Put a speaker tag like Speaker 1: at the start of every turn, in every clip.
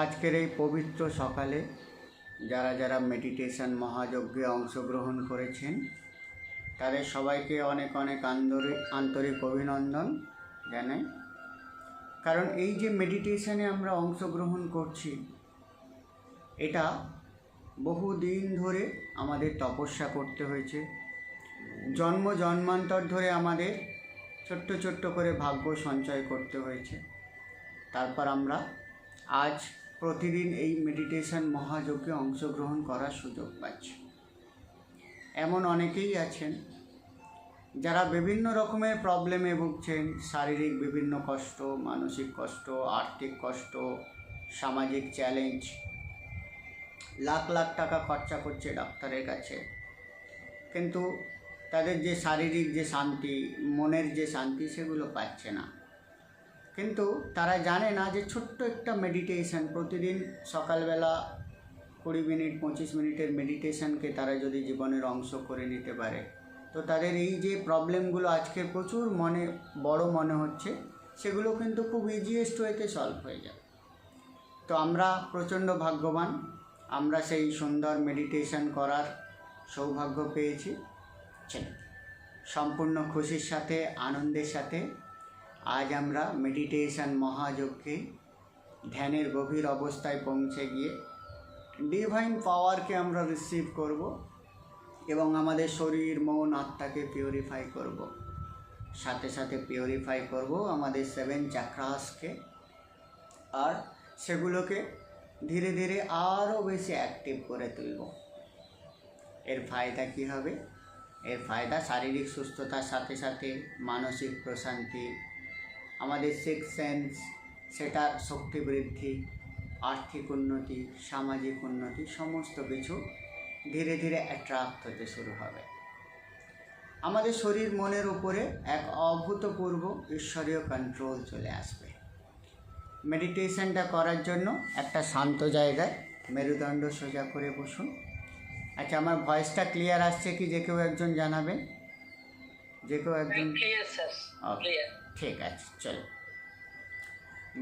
Speaker 1: আজকের এই পবিত্র সকালে যারা যারা মেডিটেশন মহাযজ্ঞে অংশগ্রহণ করেছেন তাদের সবাইকে অনেক অনেক আন্তরিক অভিনন্দন জানাই। কারণ এই যে মেডিটেশনে আমরা অংশগ্রহণ করছি, এটা বহুদিন ধরে আমাদের তপস্যা করতে হয়েছে। জন্ম জন্মান্তর ধরে আমাদের ছোট্ট ছোট্ট করে ভাগ্য সঞ্চয় করতে হয়েছে। তারপর আমরা আজ প্রতিদিন এই মেডিটেশন মহাযজ্ঞে অংশগ্রহণ করার সুযোগ পাচ্ছি। এমন অনেকেই আছেন যারা বিভিন্ন রকমের প্রবলেমে ভুগছেন, শারীরিক বিভিন্ন কষ্ট, মানসিক কষ্ট, আর্থিক কষ্ট, সামাজিক চ্যালেঞ্জ, লাখ লাখ টাকা খরচা করছে ডাক্তারের কাছে, কিন্তু তাদের যে শারীরিক যে শান্তি, মনের যে শান্তি, সেগুলো পাচ্ছে না। কিন্তু তারা জানে না যে ছোট্ট একটা মেডিটেশন, প্রতিদিন সকালবেলা 20 মিনিট 25 মিনিটের মেডিটেশনকে তারা যদি জীবনের অংশ করে নিতে পারে, তো তাদের এই যে প্রবলেমগুলো আজকে প্রচুর বড় মনে হচ্ছে, সেগুলো কিন্তু খুব ইজিয়েস্ট ওয়েতে সলভ হয়ে যাবে। তো আমরা প্রচণ্ড ভাগ্যবান, আমরা সেই সুন্দর মেডিটেশন করার সৌভাগ্য পেয়েছি। সম্পূর্ণ খুশির সাথে, আনন্দের সাথে আজ আমরা মেডিটেশন মহাযজ্ঞে ধ্যানের গভীর অবস্থায় পৌঁছে গিয়ে ডিভাইন পাওয়ারকে আমরা রিসিভ করব এবং আমাদের শরীর, মন, আত্মাকে পিউরিফাই করব। সাথে সাথে পিউরিফাই করব আমাদের 7 চাক্রাসকে, আর সেগুলোকে ধীরে ধীরে আরও বেশি অ্যাক্টিভ করে তুলব। এর ফায়দা কী হবে? এর ফায়দা শারীরিক সুস্থতার সাথে সাথে মানসিক প্রশান্তি, আমাদের সিক্স সেন্স সেটার শক্তি বৃদ্ধি, আর্থিক উন্নতি, সামাজিক উন্নতি, সমস্ত কিছু ধীরে ধীরে অ্যাট্রাক্ট হতে শুরু হবে। আমাদের শরীর মনের উপরে এক অভূতপূর্ব ঈশ্বরীয় কন্ট্রোল চলে আসবে। মেডিটেশনটা করার জন্য একটা শান্ত জায়গায় মেরুদণ্ড সোজা করে বসুন। আচ্ছা, আমার ভয়েসটা ক্লিয়ার আসছে কি? যে কেউ একজন জানাবেন, যে কেউ একজন। ঠিক আছে, চলো।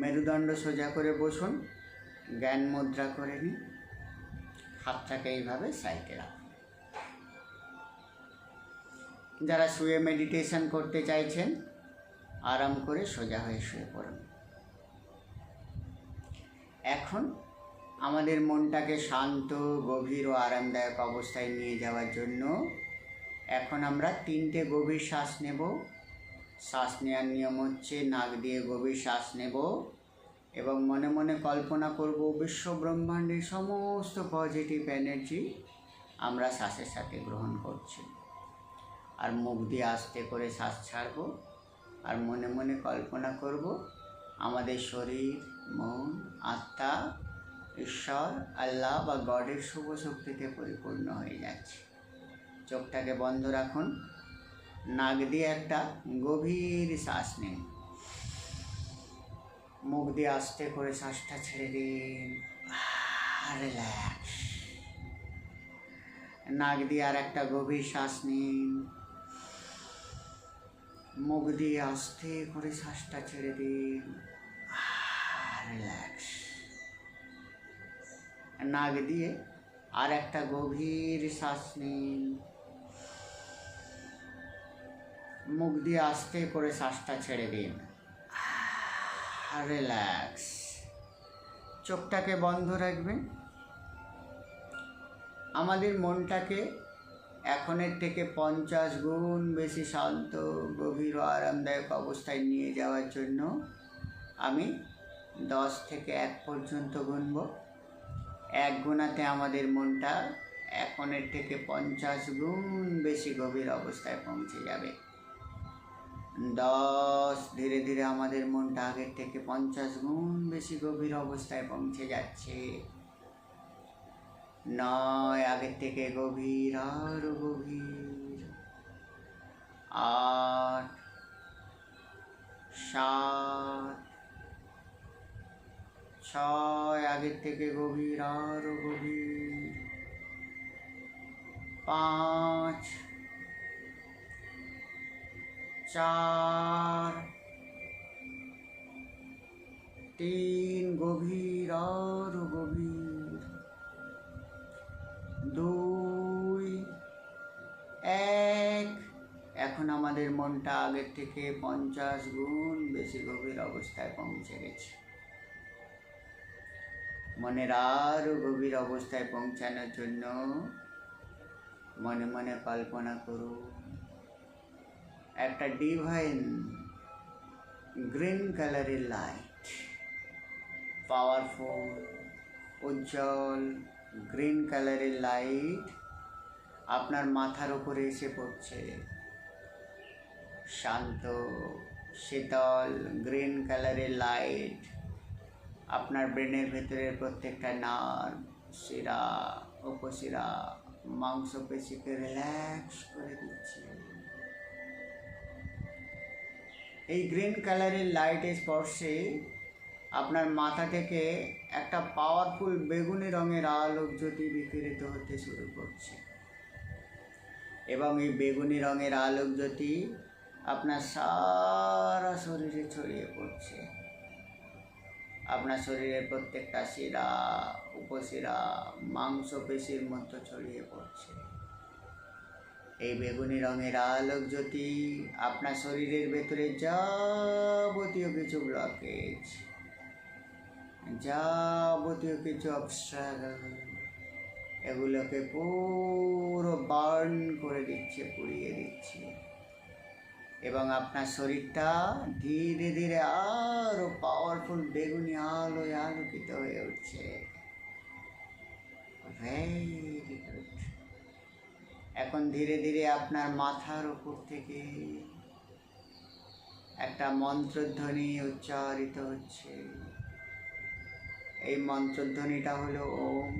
Speaker 1: মেরুদণ্ড সোজা করে বসুন, জ্ঞান মুদ্রা করে নিন, হাতটাকে এইভাবে সাইডে রাখুন। যারা শুয়ে মেডিটেশন করতে চাইছেন, আরাম করে সোজা হয়ে শুয়ে পড়ুন। এখন আমাদের মনটাকে শান্ত, গভীর ও আরামদায়ক অবস্থায় নিয়ে যাওয়ার জন্য এখন আমরা 3টে গভীর শ্বাস নেব। শ্বাস নেওয়ার নিয়ম হচ্ছে নাক দিয়ে গভীর শ্বাস নেব এবং মনে মনে কল্পনা করব বিশ্ব ব্রহ্মাণ্ডের সমস্ত পজিটিভ এনার্জি আমরা শ্বাসের সাথে গ্রহণ করছি। আর মুখ দিয়ে আস্তে করে শ্বাস ছাড়ব আর মনে মনে কল্পনা করব আমাদের শরীর, মন, আত্মা ঈশ্বর, আল্লাহ বা গডের শুভ শক্তিতে পরিপূর্ণ হয়ে যাচ্ছে। চোখটাকে বন্ধ রাখুন, নাক দিয়ে একটা গভীর শ্বাস নিন, মুখ দিয়ে আস্তে করে শ্বাসটা ছেড়ে দিন, রিল্যাক্স। নাক দিয়ে আর একটা গভীর শ্বাস নিন, মুখ দিয়ে আস্তে করে শ্বাসটা ছেড়ে দিন, রিল্যাক্স। নাক দিয়ে আর একটা গভীর শ্বাস নিন, মুখ দিয়ে আস্তে করে শ্বাসটা ছেড়ে দিন, রিল্যাক্স। চোখটাকে বন্ধ রাখবেন। আমাদের মনটাকে এখনের থেকে 50 গুণ বেশি শান্ত, গভীর ও আরামদায়ক অবস্থায় নিয়ে যাওয়ার জন্য আমি 10 থেকে 1 পর্যন্ত গুনব। 1 গুণাতে আমাদের মনটা এখনের থেকে 50 গুণ বেশি গভীর অবস্থায় পৌঁছে যাবে। 10, ধীরে ধীরে আমাদের মনটা আগের থেকে 50 গুণ বেশি গভীর অবস্থায় পৌঁছে যাচ্ছে। 9, আগের থেকে গভীর, আরো গভীর। 8, 7, 6, আগের থেকে গভীর, আরো গভীর। 5, 4, 3, গভীর, আরো মনটা আগের থেকে 50 গুণ বেশি গভীর অবস্থায় পৌঁছে গেছে। মনের আরও গভীর অবস্থায় পৌঁছানোর জন্য মনে মনে কল্পনা করুন, একটা ডিভাইন গ্রিন কালারের লাইট, পাওয়ারফুল উজ্জ্বল গ্রিন কালারের লাইট আপনার মাথার উপরে এসে পড়ছে। শান্ত শীতল গ্রিন কালারের লাইট আপনার ব্রেনের ভেতরের প্রত্যেকটা নার্ভ, শিরা, উপশিরা, মাংসপেশিকে রিল্যাক্স করে দিচ্ছে। এই গ্রিন কালারের লাইটের স্পর্শে আপনার মাথা থেকে একটা পাওয়ারফুল বেগুনি রঙের আলোক জ্যোতি বিকিরিত হতে শুরু করছে এবং এই বেগুনি রঙের আলোক জ্যোতি আপনার সারা শরীরে ছড়িয়ে পড়ছে। আপনার শরীরের প্রত্যেকটা শিরা, উপশিরা, মাংসপেশির মধ্যে ছড়িয়ে পড়ছে। এই বেগুনি রঙের আলোক জ্যোতি আপনার শরীরের ভেতরে যাবতীয় কিছু ব্লকেজ, যাবতীয় কিছু অবস্ট্রাগল, এগুলোকে পুরো বার্ন করে দিচ্ছে, পুড়িয়ে দিচ্ছে এবং আপনার শরীরটা ধীরে ধীরে আরো পাওয়ারফুল বেগুনি আলোয় আলোকিত হয়ে উঠছে। Very good. এখন ধীরে ধীরে আপনার মাথার উপর থেকে একটা মন্ত্রধ্বনি উচ্চারিত হচ্ছে। এই মন্ত্রধ্বনিটা হলো ওম।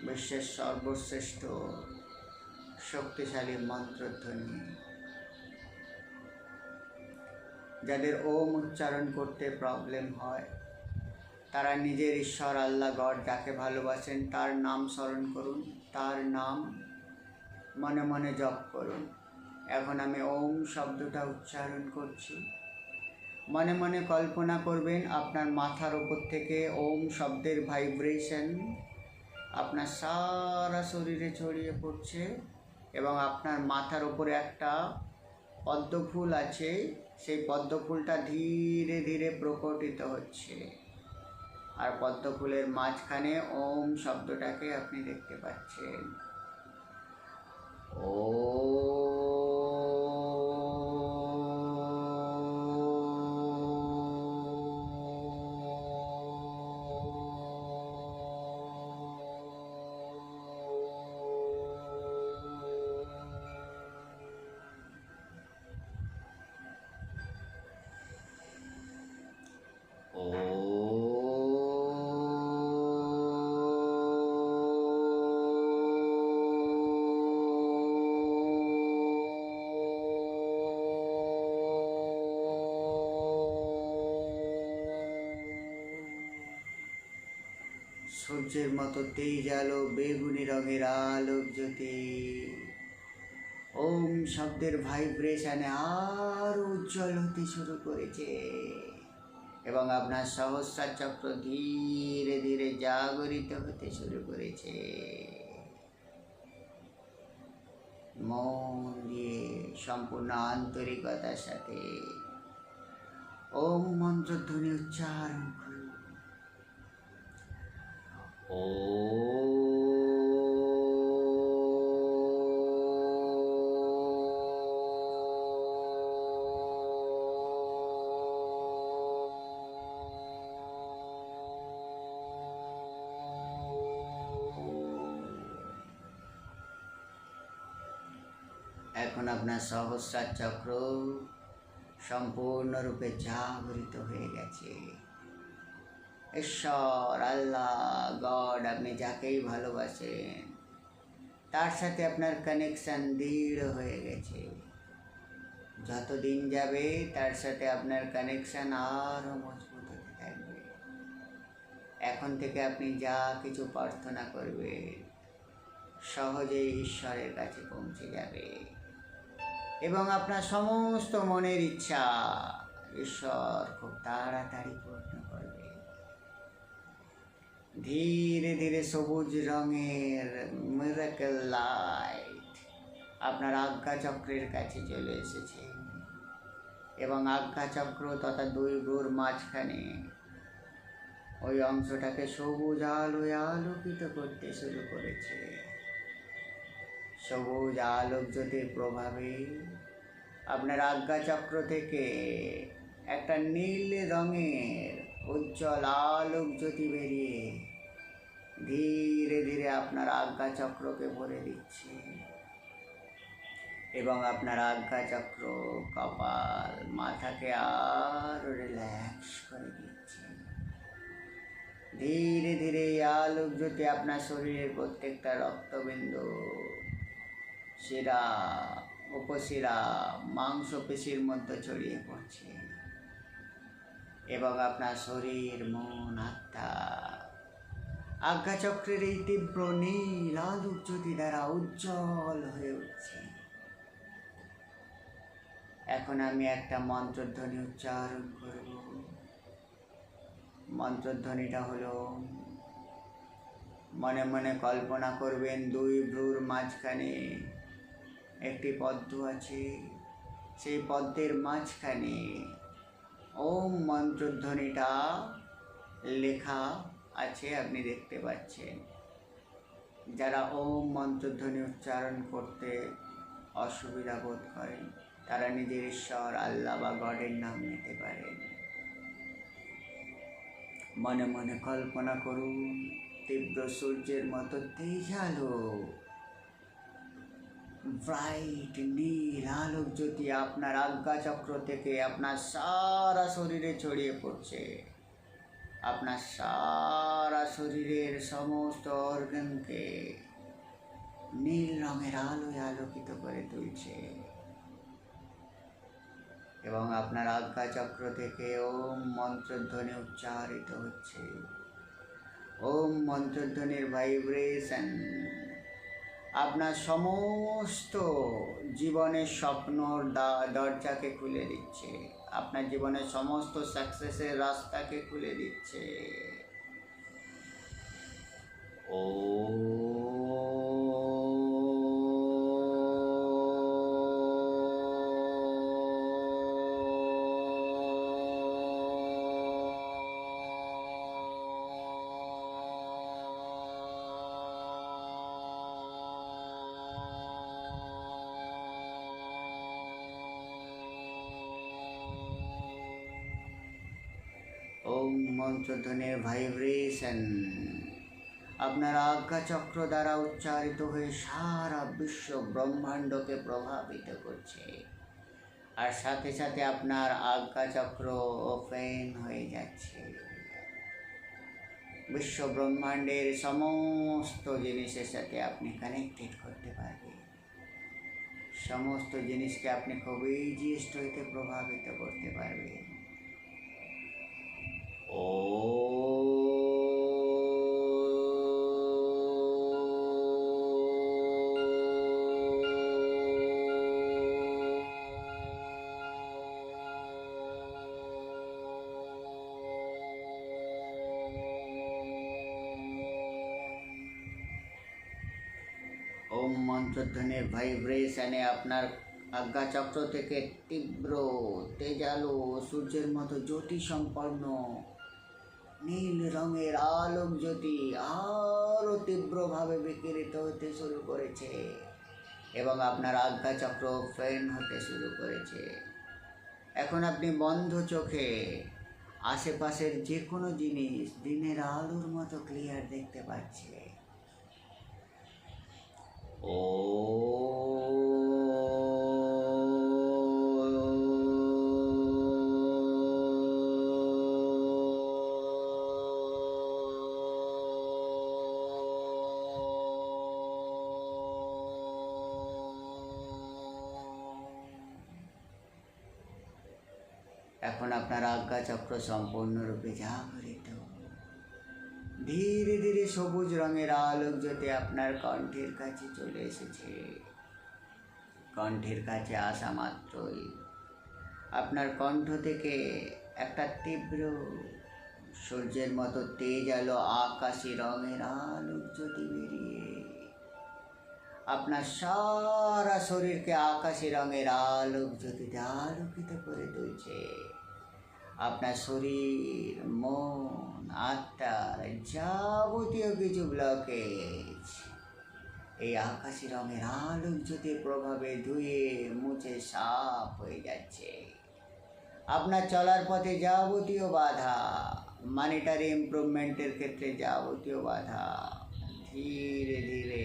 Speaker 1: বিশ্বের সর্বশ্রেষ্ঠ শক্তিশালী মন্ত্রধ্বনি। যাদের ওম উচ্চারণ করতে প্রবলেম হয় তারা নিজের ঈশ্বর, আল্লাহ, গড যাকে ভালোবাসেন তার নাম স্মরণ করুন, তার নাম মনে মনে জপ করুন। এখন আমি ওম শব্দটা উচ্চারণ করছি। মনে মনে কল্পনা করবেন আপনার মাথার ওপর থেকে ওম শব্দের ভাইব্রেশন আপনার সারা শরীরে ছড়িয়ে পড়ছে এবং আপনার মাথার ওপরে একটা পদ্ম ফুল আছে, সেই পদ্ম ফুলটা ধীরে ধীরে প্রকটিত হচ্ছে আর পদ্ম ফুলের মাঝখানে ওম শব্দটাকে আপনি দেখতে পাচ্ছেন। ও সূর্যের মতো তেজ আলো বেগুনি রঙের আলোক জ্যোতি ওম শব্দের ভাইব্রেশনে আরো উজ্জ্বল হতে শুরু করেছে এবং আপনার সহস্রার চক্র ধীরে ধীরে জাগরিত হতে শুরু করেছে। মন দিয়ে সম্পূর্ণ আন্তরিকতার সাথে ওম মন্ত্রধ্বনি উচ্চারণ করুন। এখন আপনার সহস্রার চক্র সম্পূর্ণরূপে জাগরিত হয়ে গেছে। ঈশ্বর, আল্লাহ, গড, আপনি যাকেই ভালোবাসেন তার সাথে আপনার কানেকশান দৃঢ় হয়ে গেছে। যত দিন যাবে তার সাথে আপনার কানেকশান আরও মজবুত হতে থাকবে। এখন থেকে আপনি যা কিছু প্রার্থনা করবেন সহজেই ঈশ্বরের কাছে পৌঁছে যাবে এবং আপনার সমস্ত মনের ইচ্ছা ঈশ্বর খুব তাড়াতাড়ি পূর্ণ করবে। ধীরে ধীরে সবুজ রঙের মিরাকেল লাইট আপনার আজ্ঞাচক্রের কাছে চলে এসেছেন এবং আজ্ঞাচক্র তথা দুই ভ্রুর মাঝখানে ওই অংশটাকে সবুজ আলোয় আলোকিত করতে শুরু করেছে। সবুজ আলোক জ্যোতির প্রভাবে আপনার আজ্ঞাচক্র থেকে একটা নীল রঙের উজ্জ্বল আলোক জ্যোতি বেরিয়ে ধীরে ধীরে আপনার আজ্ঞাচক্রকে ভরে দিচ্ছে এবং আপনার আজ্ঞাচক্র, কপাল, মাথাকে আরো রিল্যাক্স করে দিচ্ছে। ধীরে ধীরে এই আলোক জ্যোতি আপনার শরীরের প্রত্যেকটা রক্তবিন্দু, শিরা, উপশিরা, মাংসপেশির মধ্যে ছড়িয়ে পড়ছে এবং আপনার শরীর, মন, আত্মা আজ্ঞাচক্রের এই তীব্র নীল আলোক জ্যোতি দ্বারা উজ্জ্বল হয়ে উঠছে। এখন আমি একটা মন্ত্রধ্বনি উচ্চারণ করব। মন্ত্রধ্বনিটা হলো, মনে মনে কল্পনা করবেন দুই ভ্রুর মাঝখানে একটি পদ্ম আছে, সেই পদ্মের মাঝখানে ওম মন্ত্রধ্বনিটা লেখা আছে, আপনি দেখতে পাচ্ছেন। যারা ওম মন্ত্রধ্বনি উচ্চারণ করতে অসুবিধা বোধ করেন তারা নিজের ঈশ্বর, আল্লাহ বা গডের নাম নিতে পারেন। মনে মনে কল্পনা করুন তীব্র সূর্যের মতো তেজালো ব্রাইট নীল আলোক জ্যোতি আপনার আজ্ঞাচক্র থেকে আপনার সারা শরীরে ছড়িয়ে পড়ছে। আপনার সারা শরীরের সমস্ত অর্গানকে নীল রঙের আলোয় আলোকিত করে তুলছে এবং আপনার আজ্ঞাচক্র থেকে ওম মন্ত্রধ্বনি উচ্চারিত হচ্ছে। ওম মন্ত্রধ্বনির ভাইব্রেশন আপনার সমস্ত জীবনের স্বপ্নর দরজাকে খুলে দিচ্ছে, আপনার জীবনের সমস্ত সাকসেসের রাস্তাকে খুলে দিচ্ছে। ও ওম মন্ত্রধ্বনির ভাইব্রেশন আপনার আজ্ঞাচক্র দ্বারা উচ্চারিত হয়ে সারা বিশ্ব ব্রহ্মাণ্ডকে প্রভাবিত করছে, আর সাথে সাথে আপনার আজ্ঞাচক্র ওপেন হয়ে যাচ্ছে। বিশ্ব ব্রহ্মাণ্ডের সমস্ত জিনিসের সাথে আপনি কানেক্টেড করতে পারবেন। সমস্ত জিনিসকে আপনি খুব ইজিয়েস্ট হইতে প্রভাবিত করতে পারবেন। ওম মন্ত্রধ্বনির ভাইব্রেশনে আপনার আজ্ঞাচক্র থেকে তীব্র তেজালো সূর্যের মতো জ্যোতি সম্পন্ন নীল রঙের আলোক জ্যোতি আরো তীব্রভাবে বিকিরিত হতে শুরু করেছে এবং আপনার আজ্ঞাচক্র ফেন হতে শুরু করেছে। এখন আপনি বন্ধ চোখে আশেপাশের যে কোনো জিনিস দিনের আলোর মতো ক্লিয়ার দেখতে পাচ্ছে। ও এখন আপনার আজ্ঞাচক্র সম্পূর্ণরূপে জাগরিত। ধীরে ধীরে সবুজ রঙের আলোক জ্যোতি আপনার কণ্ঠের কাছে চলে এসেছে। কণ্ঠের কাছে আসা মাত্রই আপনার কণ্ঠ থেকে একটা তীব্র সূর্যের মতো তেজ আলো আকাশি রঙের আলোক জ্যোতি বেরিয়ে আপনার সারা শরীরকে আকাশি রঙের আলোক জ্যোতিতে আলোকিত করে তুলছে। আপনার শরীর, মন, আত্মার যাবতীয় কিছু ব্লকেজ এই আকাশি রঙের আলোক জ্যোতির প্রভাবে ধুয়ে মুছে সাফ হয়ে যাচ্ছে। আপনার চলার পথে যাবতীয় বাধা, মানিটারি ইমপ্রুভমেন্টের ক্ষেত্রে যাবতীয় বাধা ধীরে ধীরে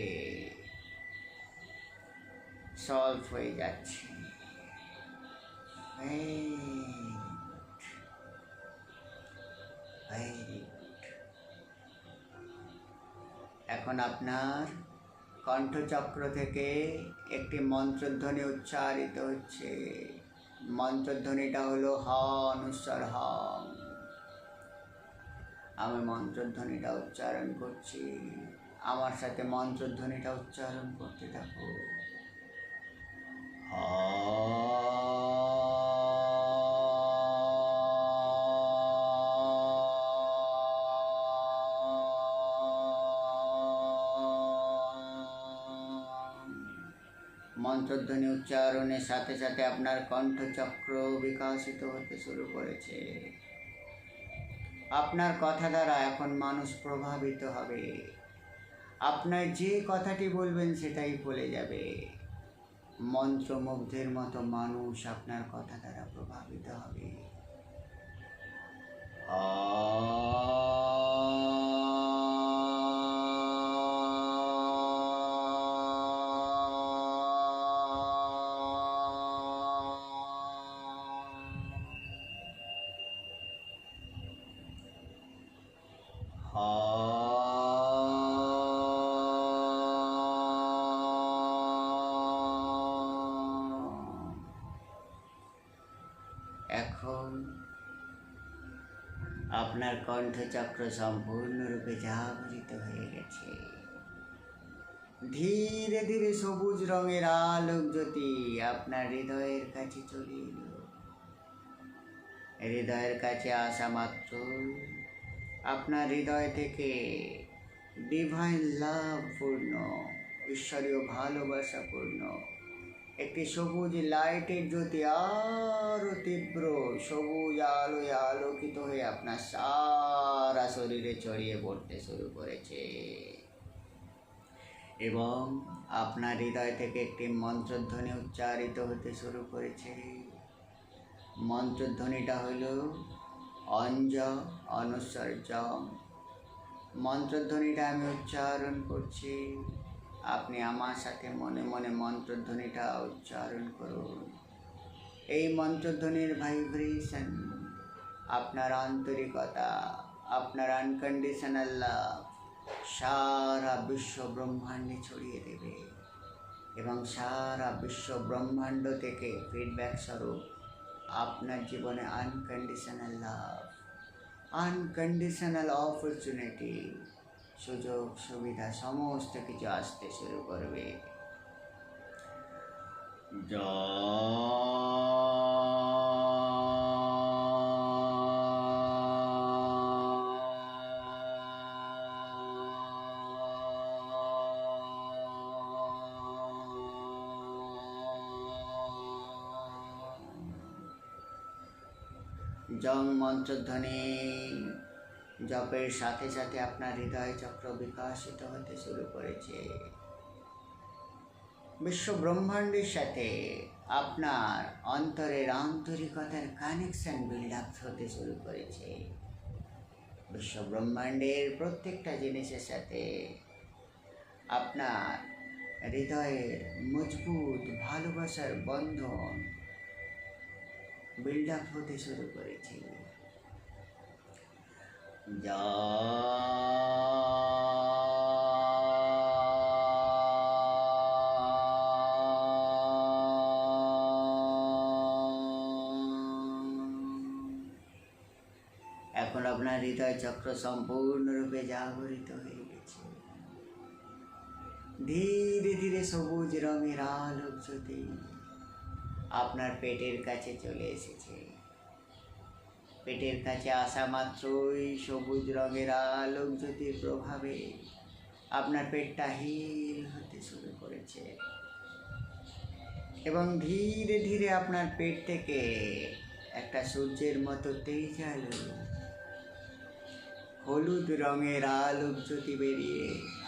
Speaker 1: সলভ হয়ে যাচ্ছে। এখন আপনার কণ্ঠচক্র থেকে একটি মন্ত্রধ্বনি উচ্চারিত হচ্ছে। মন্ত্রধ্বনিটা হলো হ অনুস্বর হ। আমি মন্ত্রধ্বনিটা উচ্চারণ করছি, আমার সাথে মন্ত্রধ্বনিটা উচ্চারণ করতে থাকো। মন্ত্রধ্বনি উচ্চারণের সাথে সাথে আপনার কণ্ঠচক্র বিকশিত হতে শুরু করেছে। আপনার কথা দ্বারা এখন মানুষ প্রভাবিত হবে। আপনার যে কথাটি বলবেন সেটাই বলে যাবে। মন্ত্রমুগ্ধের মতো মানুষ আপনার কথা দ্বারা প্রভাবিত হবে। এখন আপনার কণ্ঠচক্র সম্পূর্ণরূপে জাগরিত হয়ে গেছে। ধীরে ধীরে সবুজ রঙের আলোক জ্যোতি আপনার হৃদয়ের কাছে চলে এলো। হৃদয়ের কাছে আসা মাত্র আপনার হৃদয় থেকে ডিভাইন লাভ পূর্ণ, ঈশ্বরীয় ভালোবাসাপূর্ণ একটি সবুজ লাইটের জ্যোতি আরো তীব্র সবুজ আলোয় আলোকিত হয়ে আপনার সারা শরীরে ছড়িয়ে পড়তে শুরু করেছে এবং আপনার হৃদয় থেকে একটি মন্ত্রধ্বনি উচ্চারিত হতে শুরু করেছে। মন্ত্রধ্বনিটা হল অঞ্জ অনুস্বর জ। মন্ত্রধ্বনিটা আমি উচ্চারণ করছি, আপনি আমার সাথে মনে মনে মন্ত্রধ্বনিটা উচ্চারণ করুন। এই মন্ত্রধ্বনির ভাইব্রেশন আপনার আন্তরিকতা, আপনার আনকন্ডিশনাল লাভ সারা বিশ্ব ব্রহ্মাণ্ডে ছড়িয়ে দেবে এবং সারা বিশ্ব ব্রহ্মাণ্ড থেকে ফিডব্যাক স্বরূপ আপনার জীবনে আনকন্ডিশনাল লাভ, আনকন্ডিশনাল অপরচুনিটি, সুযোগ সুবিধা সমস্ত কিছু আসতে শুরু করবে। জং মন্ত্রধ্বনি জপের সাথে সাথে আপনার হৃদয় চক্র বিকশিত হতে শুরু করেছে। বিশ্ব ব্রহ্মাণ্ডের সাথে আপনার অন্তরের আন্তরিকতার কানেকশন বিল্ড আপ হতে শুরু করেছে। বিশ্ব ব্রহ্মাণ্ডের প্রত্যেকটা জিনিসের সাথে আপনার হৃদয়ের মজবুত ভালোবাসার বন্ধন বিল্ড আপ হতে শুরু করেছে। এখন আপনার হৃদয় চক্র সম্পূর্ণরূপে জাগরিত হয়ে গেছে। ধীরে ধীরে সবুজ রঙের আলোক জ্যোতি আপনার পেটের কাছে চলে এসেছে। পেটের কাছে আসা মাত্রই সবুজ রঙের আলোক জ্যোতির প্রভাবে আপনার পেটটা হিল হতে শুরু করেছে এবং ধীরে ধীরে আপনার পেট থেকে একটা সূর্যের মতো তেজালো হলুদ রঙের আলোক জ্যোতি বেরিয়ে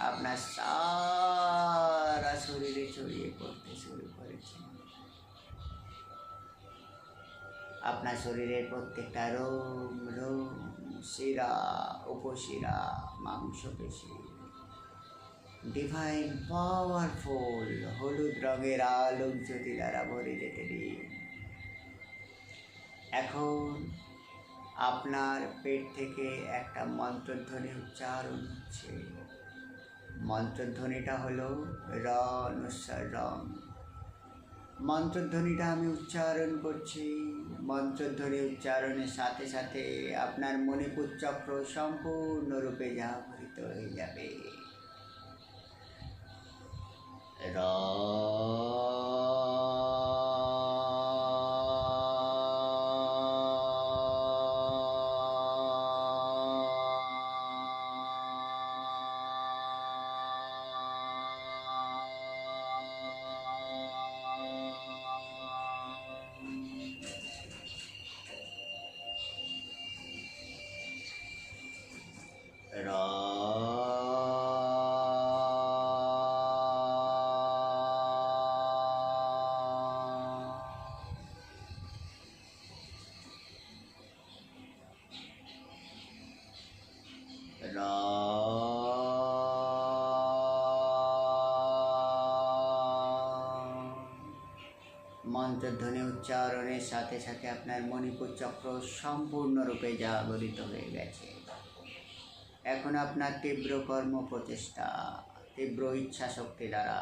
Speaker 1: আপনার সারা শরীরে ছড়িয়ে পড়তে শুরু করেছে। আপনার শরীরের প্রত্যেকটা রোম রোম, শিরা, উপশিরা, মাংসপেশি ডিভাইন পাওয়ারফুল হলুদ রঙের আলোক জ্যোতি দ্বারা ভরে যেতে দিন। এখন আপনার পেট থেকে একটা মন্ত্রধ্বনি উচ্চারণ হচ্ছে। মন্ত্রধ্বনিটা হলো র অনুস্বার রং। মন্ত্রধ্বনিটা আমি উচ্চারণ করছি। মন্ত্রধ্বনি উচ্চারণের সাথে সাথে আপনার মণিপুর চক্র সম্পূর্ণরূপে জাগরিত হয়ে যাবে। র মন্ত্রধ্বনি উচ্চারণের সাথে সাথে আপনার মণিপুর চক্র সম্পূর্ণরূপে জাগরিত হয়ে গেছে। এখন আপনার তীব্র কর্ম প্রচেষ্টা, তীব্র ইচ্ছা শক্তি দ্বারা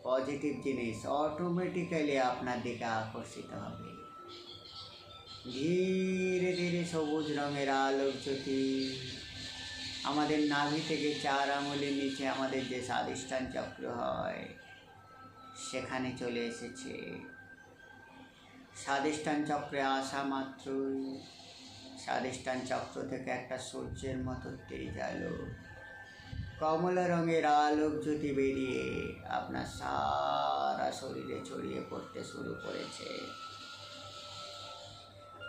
Speaker 1: পজিটিভ জিনিস অটোমেটিক্যালি আপনার দিকে আকর্ষিত হবে। ধীরে ধীরে সবুজ রঙের আলোক জ্যোতি আমাদের নাভি থেকে 4 আঙুলের নিচে আমাদের যে স্বাধিষ্ঠান চক্র হয় সেখানে চলে এসেছে। স্বাধিষ্ঠান চক্রে আসা মাত্রই স্বাধিষ্ঠান চক্র থেকে একটা সূর্যের মতো তেজালো কমলা রঙের আলোক জ্যোতি বেরিয়ে আপনার সারা শরীরে ছড়িয়ে পড়তে শুরু করেছে।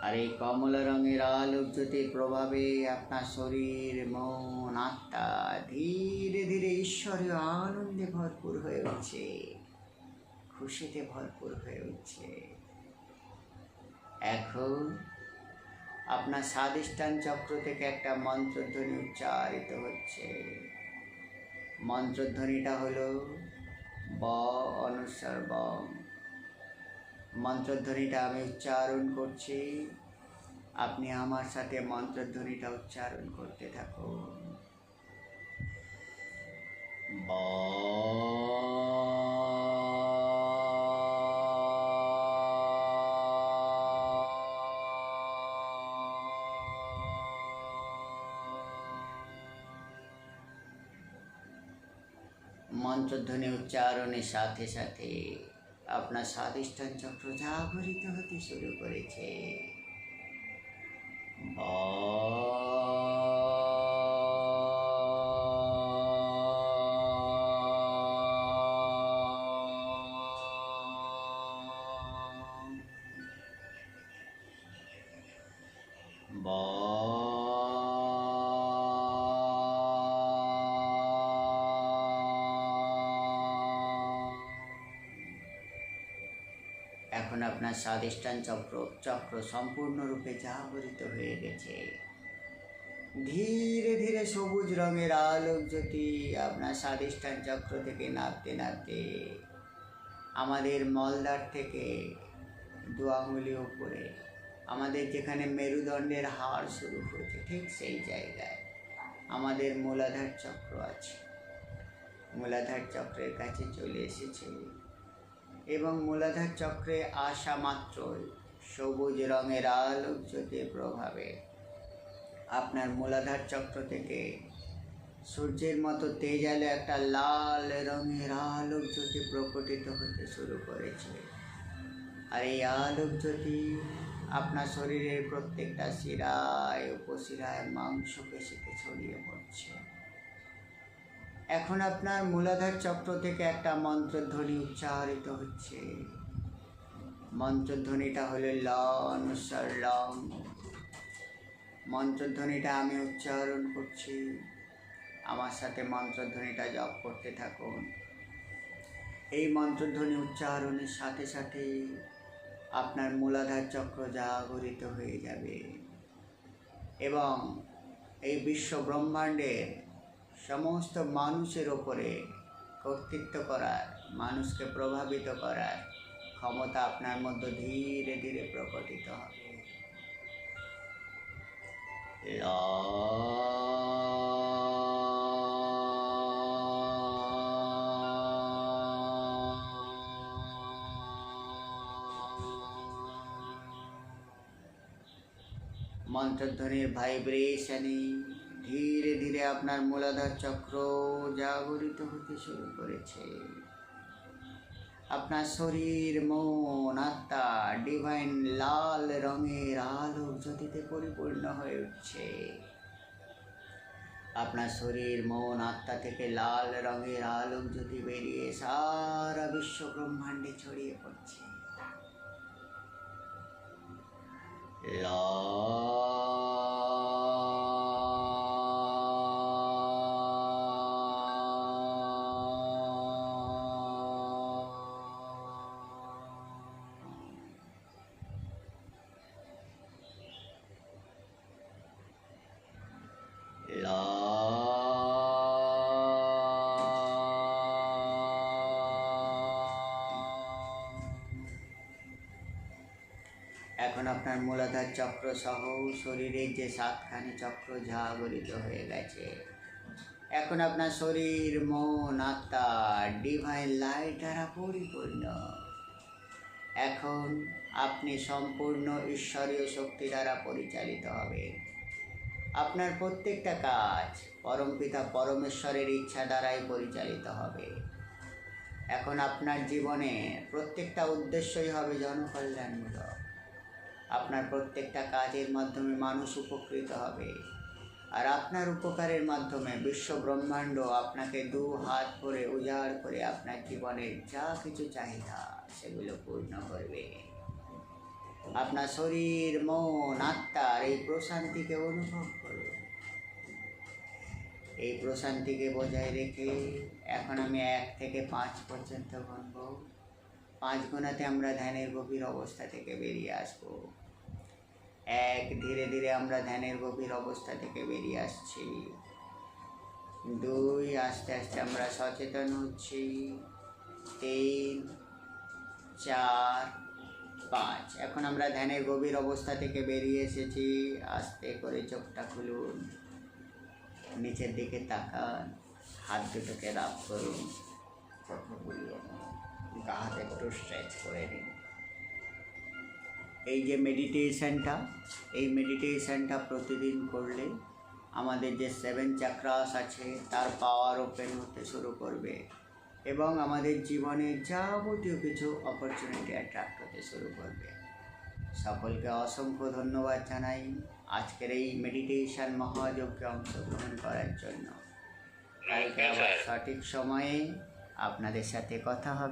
Speaker 1: আর এই কমলা রঙের আলোক জ্যোতির প্রভাবে আপনার শরীর, মন, আত্মা ধীরে ধীরে ঈশ্বরীয় আনন্দে ভরপুর হয়ে উঠছে, খুশিতে ভরপুর হয়ে উঠছে। এখন আপনার স্বাধিষ্ঠান চক্র থেকে একটা মন্ত্রধ্বনি উচ্চারিত হচ্ছে। মন্ত্রধ্বনিটা হলো ব অনুস্বার ব। মন্ত্রধ্বনিটা আমি উচ্চারণ করছি, আপনি আমার সাথে মন্ত্রধ্বনিটা উচ্চারণ করতে থাকুন। ব মন্ত্রধ্বনি উচ্চারণের সাথে সাথে আপনার স্বাধিষ্ঠান চক্র জাগরিত হতে শুরু করেছে। এখন আপনার স্বাধিষ্ঠান চক্র সম্পূর্ণরূপে জাগরিত হয়ে গেছে। ধীরে ধীরে সবুজ রঙের আলোক জ্যোতি আপনার স্বাধিষ্ঠান চক্র থেকে নামতে নামতে আমাদের মলদ্বার থেকে 2 আঙুলি উপরে আমাদের যেখানে মেরুদণ্ডের হাড় শুরু হয়েছে ঠিক সেই জায়গায় আমাদের মূলাধার চক্র আছে। মূলাধার চক্রের কাছে চলে এসেছে এবং মূলাধার চক্রে আসা মাত্রই সবুজ রঙের আলোক জ্যোতির প্রভাবে আপনার মূলাধার চক্র থেকে সূর্যের মতো তেজালে একটা লাল রঙের আলোক জ্যোতি প্রকটিত হতে শুরু করেছে। আর এই আলোক জ্যোতি আপনার শরীরের প্রত্যেকটা শিরায়, উপশিরায়, মাংসপেশিতে ছড়িয়ে পড়ছে। এখন আপনার মূলাধার চক্র থেকে একটা মন্ত্রধ্বনি উচ্চারিত হচ্ছে। মন্ত্রধ্বনিটা হলো লং সরলং। মন্ত্রধ্বনিটা আমি উচ্চারণ করছি, আমার সাথে মন্ত্রধ্বনিটা জপ করতে থাকুন। এই মন্ত্রধ্বনি উচ্চারণের সাথে সাথে আপনার মূলাধার চক্র জাগরিত হয়ে যাবে এবং এই বিশ্ব ব্রহ্মাণ্ডের সমস্ত মানুষের ওপরে কর্তৃত্ব করার, মানুষকে প্রভাবিত করার ক্ষমতা আপনার মধ্যে ধীরে ধীরে প্রকটিত হবে। মন্ত্রধ্বনির ভাইব্রেশনে ধীরে ধীরে আপনার মূলাধার চক্র জাগরিত হতে শুরু করেছে। আপনার শরীর, মন, আত্মা ডিভাইন লাল রঙের আলোক জ্যোতিতে পরিপূর্ণ হয়ে উঠছে। আপনার শরীর, মন, আত্মা থেকে লাল রঙের আলোক জ্যোতি বেরিয়ে সারা বিশ্ব ব্রহ্মাণ্ডে ছড়িয়ে পড়ছে। এখন আপনার মূলাধার চক্র সহ শরীরের যে 7খানি চক্র জাগরিত হয়ে গেছে। এখন আপনার শরীর, মন, আত্মা ডিভাইন লাইট দ্বারা পরিপূর্ণ। এখন আপনি সম্পূর্ণ ঈশ্বরীয় শক্তি দ্বারা পরিচালিত হবেন। আপনার প্রত্যেকটা কাজ পরমপিতা পরমেশ্বরের ইচ্ছা দ্বারাই পরিচালিত হবে। এখন আপনার জীবনে প্রত্যেকটা উদ্দেশ্যই হবে জনকল্যাণমূলক। আপনার প্রত্যেকটা কাজের মাধ্যমে মানুষ উপকৃত হবে, আর আপনার উপকারের মাধ্যমে বিশ্ব ব্রহ্মাণ্ড আপনাকে 2 হাত ভরে উজাড় করে আপনার জীবনের যা কিছু চাহিদা সেগুলো পূর্ণ করবে। আপনার শরীর, মন, আত্মার এই প্রশান্তিকে অনুভব করুন। এই প্রশান্তিকে বজায় রেখে এখন আমি 1 থেকে 5 পর্যন্ত গুনব। 5 গোনাতে আমরা ধ্যানের গভীর অবস্থা থেকে বেরিয়ে আসব। 1, ধীরে ধীরে আমরা ধ্যানের গভীর অবস্থা থেকে বেরিয়ে আসছি। 2, আস্তে আস্তে আমরা সচেতন হচ্ছি। 3, 4, 5। এখন আমরা ধ্যানের গভীর অবস্থা থেকে বেরিয়ে এসেছি। আস্তে করে চোখটা খুলুন, নিচের দিকে তাকান, হাত দুটোকে রাব করুন, কথা বলিও না, গা হাত একটু স্ট্রেচ করে নিন। এই যে মেডিটেশনটা প্রতিদিন করলে আমাদের যে 7 চাক্রাস আছে তার পাওয়ার ওপেন হতে শুরু করবে এবং আমাদের জীবনে যাবতীয় কিছু অপরচুনিটি অ্যাট্রাক্ট হতে শুরু করবে। সকলকে অসংখ্য ধন্যবাদ জানাই আজকের এই মেডিটেশন মহাযজ্ঞে অংশগ্রহণ করার জন্য। কালকে আবার সঠিক সময়ে আপনাদের সাথে কথা হবে।